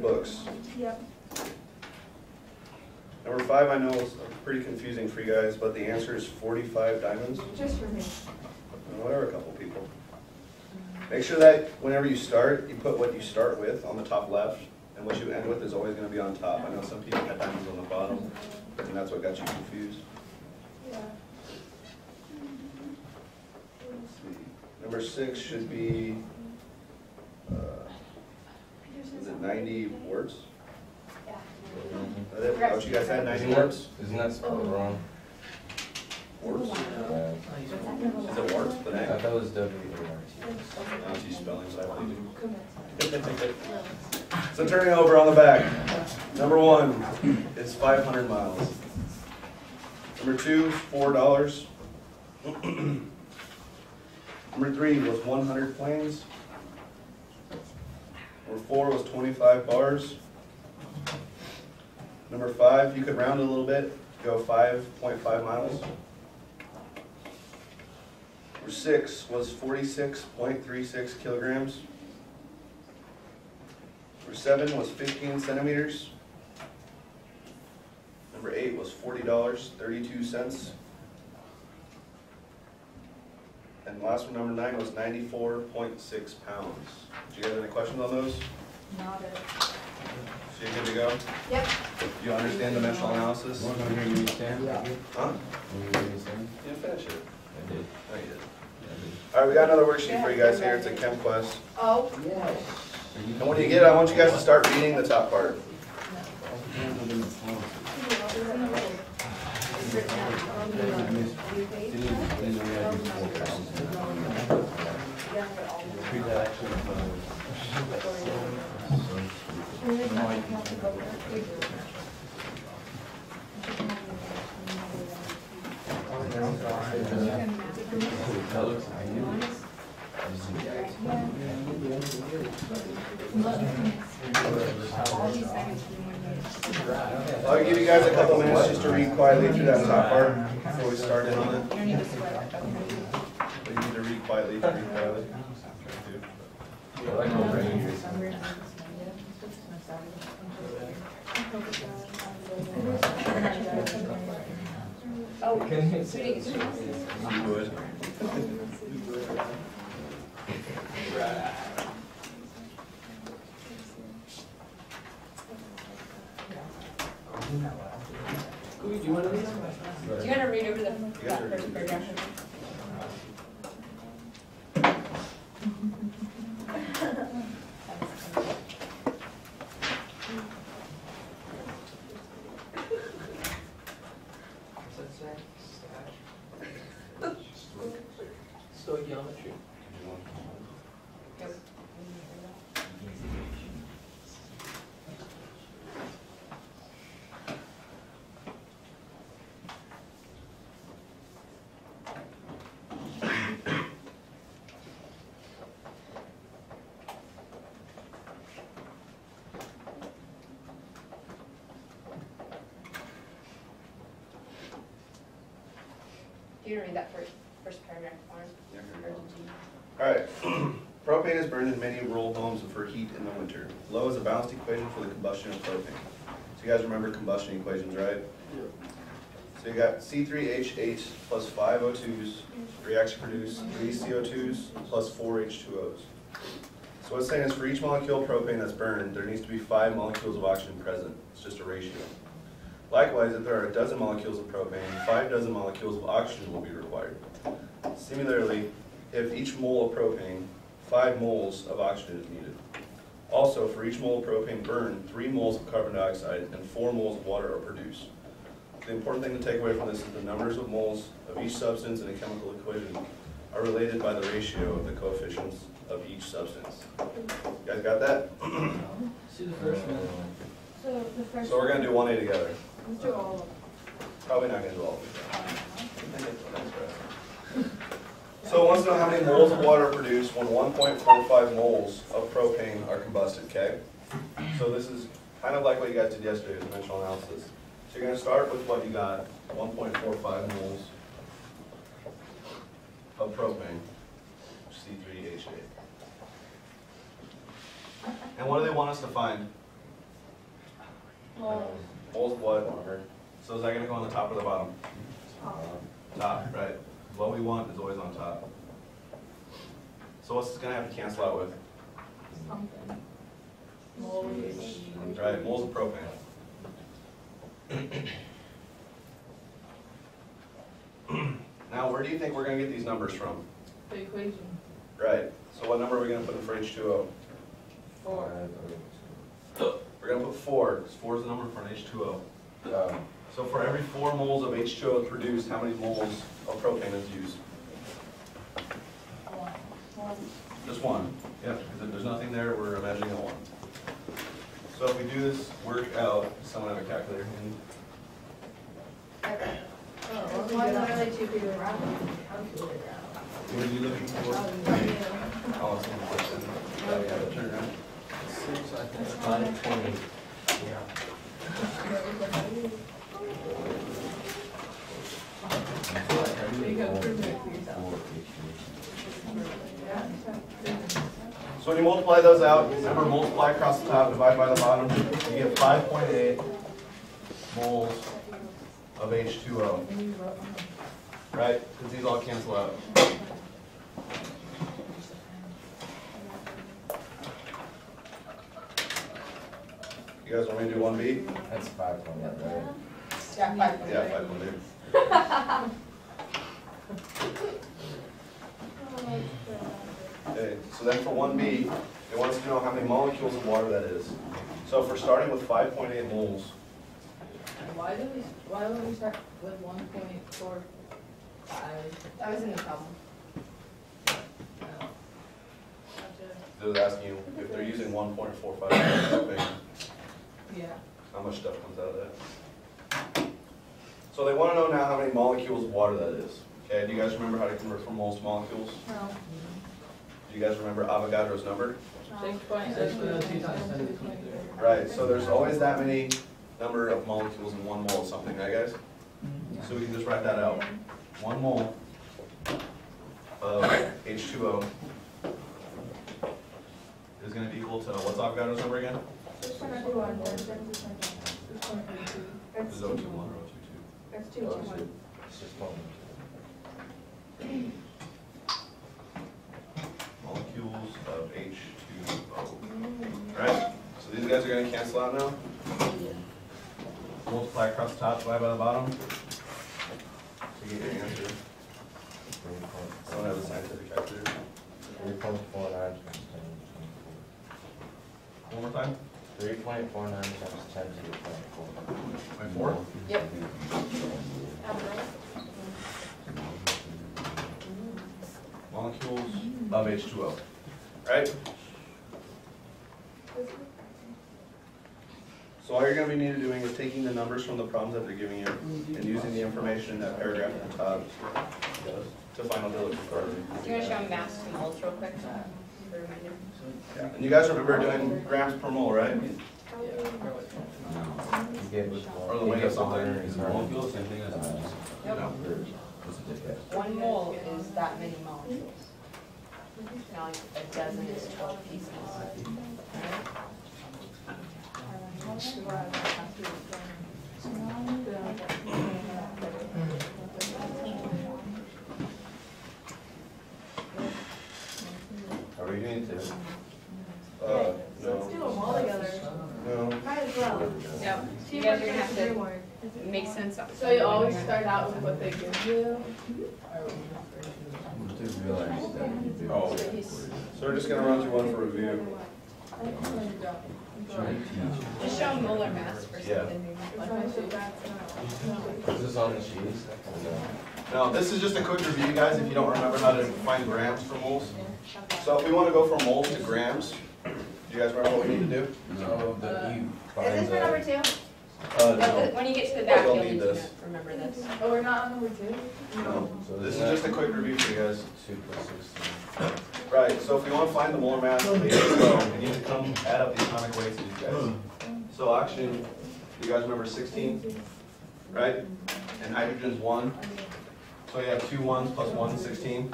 books. Yep. Number 5 I know is pretty confusing for you guys, but the answer is 45 diamonds. Just for me. Well, there are a couple people. Make sure that whenever you start, you put what you start with on the top left, and what you end with is always going to be on top. I know some people had diamonds on the bottom, and that's what got you confused. Yeah. Let's see. Number 6 should be, is it 90 words? Is that what you guys had, 90 words? Isn't that spelled wrong? Words? Is it words? The I name? thought that was W-A-R-T. I'll teach spellings, I believe you. So turning over on the back. Number 1 is 500 miles. Number 2, $4. Number 3 was 100 planes. Number 4 was 25 bars. Number 5, you could round it a little bit, go 5.5 miles. Number 6 was 46.36 kilograms. Number 7 was 15 centimeters. Number 8 was $40.32. And the last one, number 9, was 94.6 pounds. Did you guys have any questions on those? Not it. So you good to go? Yep. You understand dimensional analysis? Want to hear me stand? Yeah. Huh? Want to hear me stand? You didn't finish it. I did. No, you didn't. Yeah, I did. All right, we got another worksheet for you guys here. It's a Chem Quest. Oh. And when you get it, I want you guys to start reading the top part. That looks I'll give you guys a couple minutes just to read quietly through that top part before we start in on it. But you need to read quietly, read quietly. I like my brain here. Oh, Can you You would. Do you want to read? do you want to read over that first paragraph? Stoichiometry. Yep. Do you want to read that first paragraph for us? All right. Propane is burned in many rural homes for heat in the winter. Low is a balanced equation for the combustion of propane. So you guys remember combustion equations, right? So you got C3H8 plus 5 O2s reacts to produce 3 CO2s plus 4 H2Os. So what it's saying is for each molecule of propane that's burned, there needs to be 5 molecules of oxygen present. It's just a ratio. Likewise, if there are a dozen molecules of propane, 5 dozen molecules of oxygen will be required. Similarly, if each mole of propane, 5 moles of oxygen is needed. Also, for each mole of propane burned, 3 moles of carbon dioxide and 4 moles of water are produced. The important thing to take away from this is the numbers of moles of each substance in a chemical equation are related by the ratio of the coefficients of each substance. You guys got that? See the first one. So the first. So we're going to do 1A together. Let's do all of them. Probably not going to do all of them. So wants to know how many moles of water are produced when 1.45 moles of propane are combusted, okay? So this is kind of like what you guys did yesterday, dimensional analysis. So you're going to start with what you got, 1.45 moles of propane, C3H8. And what do they want us to find? Moles of what? So is that gonna go on the top or the bottom? Top, right. What we want is always on top. So what's this gonna have to cancel out with? Something. Right, moles of propane. Now, where do you think we're gonna get these numbers from? The equation. Right, so what number are we gonna put in for H2O? 4. We're gonna put 4, because 4 is the number for an H2O. So for every 4 moles of H2O produced, how many moles of propane is used? Just 1. Yep, because if there's nothing there, we're imagining a 1. So if we do this work out, someone have a calculator? One's literally 2 people around. What are you looking for? Oh, it's in the question. Oh, yeah, turn around. 520. You can prove it for yourself. So when you multiply those out, remember multiply across the top, divide by the bottom, you get 5.8 moles of H2O. Right? Because these all cancel out. You guys want me to do 1B? That's 5.8, right? Yeah, 5. Yeah, 5.8. Okay, so then for 1B, it wants to know how many molecules of water that is. So if we're starting with 5.8 moles, Why don't we start with 1.45? That was in the problem. it was asking you if they're using 1.45 propane, Yeah. how much stuff comes out of that. So they want to know now how many molecules of water that is. Okay, do you guys remember how to convert from moles to molecules? No. Do you guys remember Avogadro's number? 6.2 times 10 to the 23. Right, so there's always that many number of molecules in 1 mole of something, right guys? So we can just write that out. 1 mole of H2O is going to be equal to, what's Avogadro's number again? Is it 021 or 022? That's 2, 2, 1. It's just 1. Molecules of H2O. Right? So these guys are going to cancel out now. Multiply across the top, divide by the bottom. To get your answer. Someone have a scientific calculator. 3.49 times 10 to One more time. 24. 3.49 times 10 to the 24. 4. Yep. Molecules of H2O. Right? So all you're going to be needed doing is taking the numbers from the problems that they're giving you and using the information in that paragraph at the top to find out the looking for. Do you want to show them mass to moles real quick? For a reminder. Yeah. And you guys remember doing grams per mole, right? You get Or the weight of something. Molecule, same thing as mass. Yep. No. 1 mole is that many molecules. Now, like a dozen is 12 pieces. Are we doing 2? No. Let's do them all together. No. Might as well. Yep. You guys are gonna have to make sense of it. So you always start out with what they give you? Oh. So we're just going to run through one for review. Just show them molar mass for Yeah. something. Is this on the sheet? Now, this is just a quick review, guys, if you don't remember how to find grams for moles. So if we want to go from moles to grams, do you guys remember what we need to do? No, the you Is this for number 2? No. When you get to the back, You'll you'll need need to this. remember this. Oh, we're not on number 2? No. So This is just a quick review for you guys. 2 plus 16. Right, so if we want to find the molar mass of the H2O, we need to come add up the atomic weights of these guys. So oxygen, you guys remember 16, right? And hydrogen's 1. So you have 2 1s plus 1 is 16,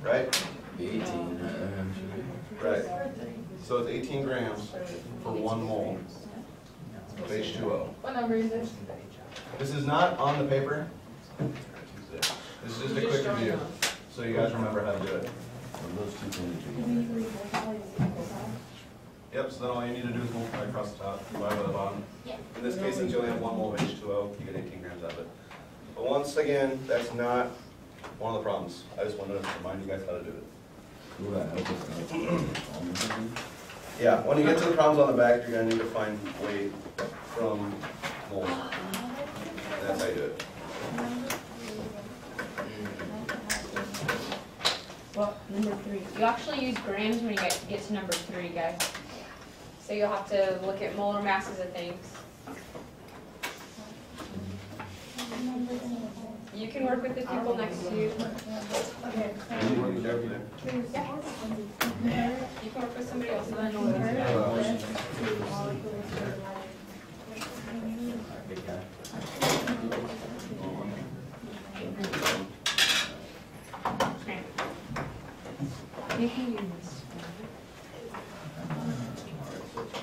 right? 18. Right. So it's 18 grams for 1 mole. of H2O. What number is this? This is not on the paper. This is just a quick review, so you guys remember how to do it. Yep, so then all you need to do is multiply across the top, divide by the bottom. In this case, since you only have 1 mole of H2O, you get 18 grams out of it. But once again, that's not one of the problems. I just wanted to remind you guys how to do it. Yeah, when you get to the problems on the back, you're going to need to find weight from moles. And that's how you do it. Well, number 3. You actually use grams when you get to number 3, guys. So you'll have to look at molar masses of things. You can work with the people next to you. Okay. You can work with somebody else. Okay. You can use this.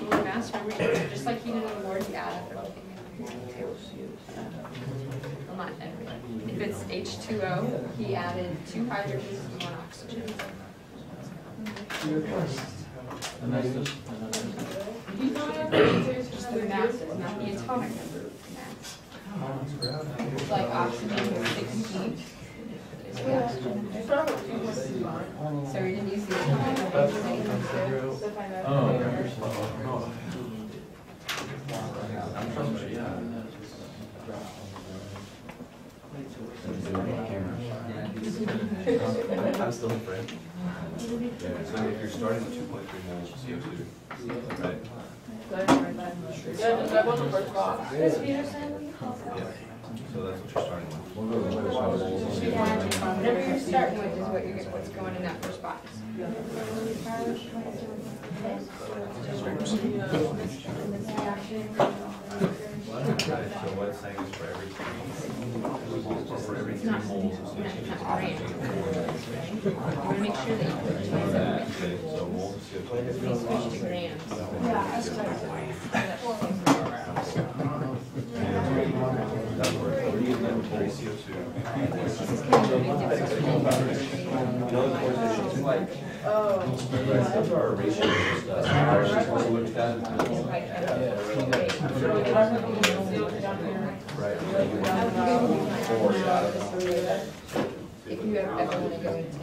Molar mass, remember, just like you did in the word, you add up everything. Well, not everything. If it's H2O, he added 2 hydrogens and 1 oxygen. And that's just Just the masses, not the atomic number of mass. Like oxygen is 16. Is the oxygen. So we didn't use the atomic number. I'm still in frame. So if you're starting with 2.3 moles of CO2, right? Yeah, just grab one of the first box. Yeah. So that's what you're starting with. Whatever you're starting with is what's going in that first box. Right, so what it's saying is for every 3 moles of CO2. You want to make sure that you put 2 Okay, so moles of CO2. Please switch to grams. That's where inventory CO2. This is kind of a big difference. Another correlation is like, Oh. our ratio is just looked at. Right. If you ever want to go into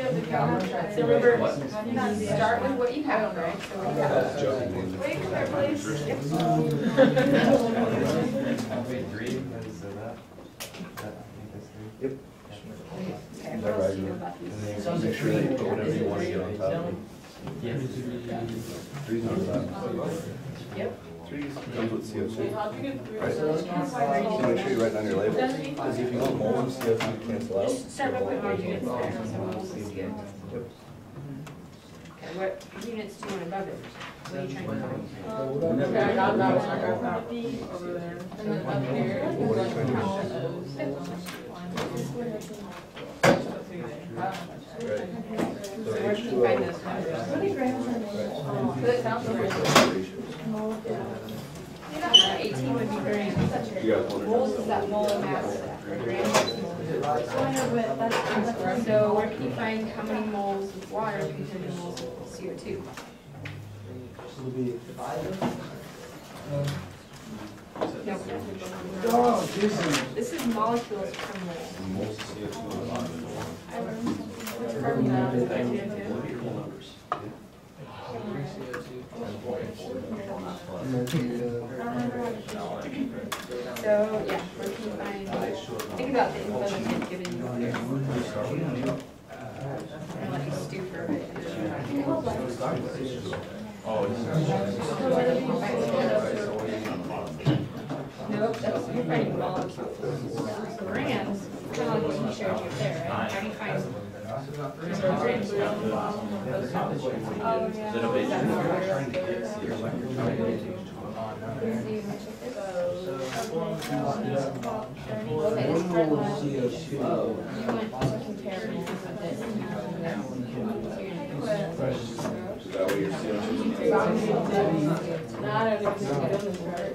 So remember, start with what you have, right? So what you have. Wait, come here, please. Yep. Okay, what else do you know about these? So make sure that you put whatever you want to get on top. Three's on top. Yep. 3 comes with CO2. How'd you get 3 Right. of those? So make sure you write down your label. Because if you want moles of CO2 to cancel out. Just start by putting your units there, so we'll see good. Okay, what units do you want above it? What are you trying to find? Okay, I got that one, I got that over there. And then up here, What are you trying to do? Right. So So where can you find H2O. those numbers? But it sounds like Uh, 18 would be grams. You guys want to Moles is that molar mass, or grams is molar So where can you find how many moles of water compared to moles of CO2? No. This is molecules per mole. Moles of CO2 in the bottom. I learned something. Carbon dioxide, CO2. So, yeah, where can you find, think about the info that they've given you here. Kind of like a stew for it. Nope, that's, you're finding molecules. Grams, kind of like what you showed you there, right? How do you find grams? Oh, yeah. Okay, this part one, you want to compare this with this. Is that what you're seeing? No, I don't think it's good on this part.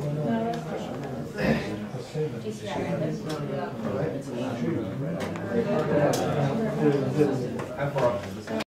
How far off is this?